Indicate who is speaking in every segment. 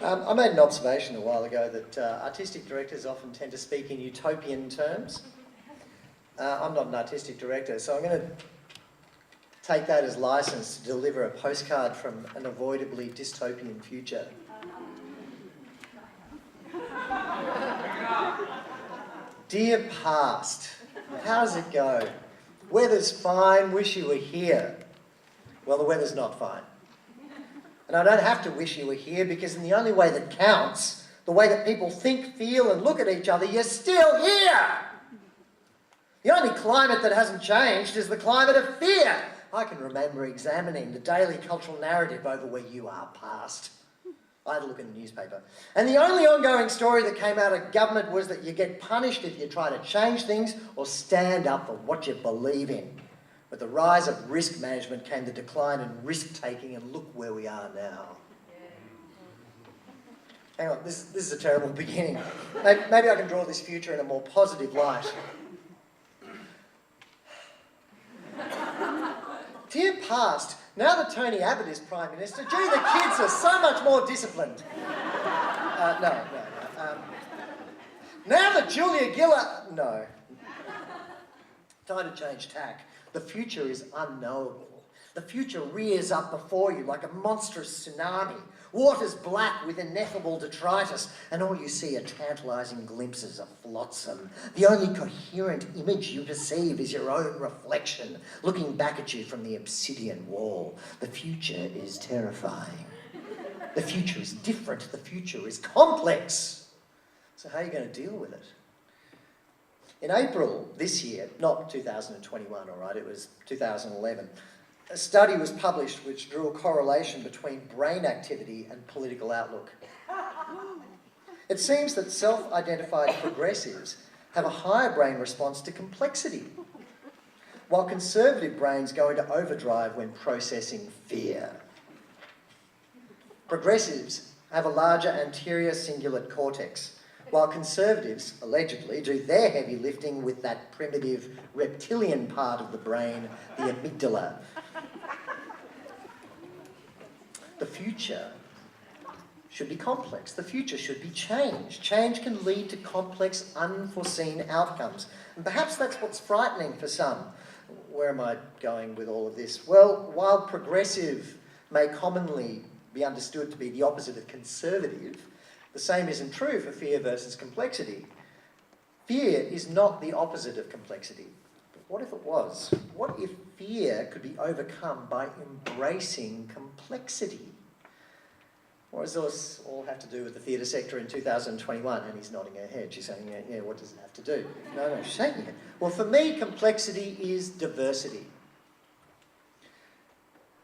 Speaker 1: I made an observation a while ago that artistic directors often tend to speak in utopian terms. I'm not an artistic director, so I'm going to take that as license to deliver a postcard from an avoidably dystopian future. Dear past, how does it go? Weather's fine, wish you were here. Well, the weather's not fine. And I don't have to wish you were here, because in the only way that counts, the way that people think, feel and look at each other, you're still here. The only climate that hasn't changed is the climate of fear. I can remember examining the daily cultural narrative over where you are past. I had a look in the newspaper. And the only ongoing story that came out of government was that you get punished if you try to change things or stand up for what you believe in. With the rise of risk management came the decline in risk-taking, and look where we are now. Hang on, this is a terrible beginning. Maybe I can draw this future in a more positive light. Dear past, now that Tony Abbott is Prime Minister, gee, the kids are so much more disciplined. No. Now that Julia Gillard... No. Time to change tack. The future is unknowable. The future rears up before you like a monstrous tsunami. Water's black with ineffable detritus, and all you see are tantalising glimpses of flotsam. The only coherent image you perceive is your own reflection, looking back at you from the obsidian wall. The future is terrifying. The future is different. The future is complex. So how are you going to deal with it? In April this year, not 2021, all right, it was 2011, a study was published which drew a correlation between brain activity and political outlook. It seems that self-identified progressives have a higher brain response to complexity, while conservative brains go into overdrive when processing fear. Progressives have a larger anterior cingulate cortex, while conservatives, allegedly, do their heavy lifting with that primitive reptilian part of the brain, the amygdala. The future should be complex. The future should be change. Change can lead to complex, unforeseen outcomes. And perhaps that's what's frightening for some. Where am I going with all of this? Well, while progressive may commonly be understood to be the opposite of conservative, the same isn't true for fear versus complexity. Fear is not the opposite of complexity. But what if it was? What if fear could be overcome by embracing complexity? What does this all have to do with the theatre sector in 2021? And he's nodding her head. She's saying, yeah, what does it have to do? No, she's shaking it. Well, for me, complexity is diversity.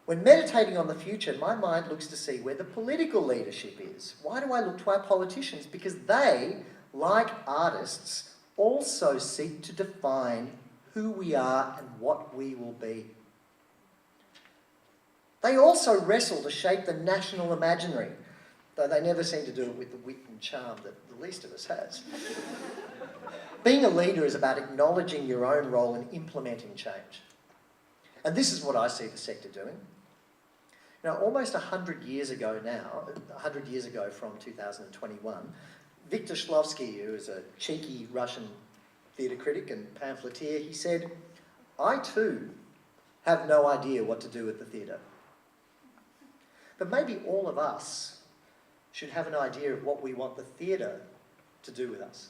Speaker 1: When meditating on the future, my mind looks to see where the political leadership is. Why do I look to our politicians? Because they, like artists, also seek to define who we are and what we will be. They also wrestle to shape the national imaginary, though they never seem to do it with the wit and charm that the least of us has. Being a leader is about acknowledging your own role in implementing change. And this is what I see the sector doing. Now, almost 100 years ago now, 100 years ago from 2021, Victor Shklovsky, who is a cheeky Russian theatre critic and pamphleteer, he said, "I too have no idea what to do with the theatre. But maybe all of us should have an idea of what we want the theatre to do with us."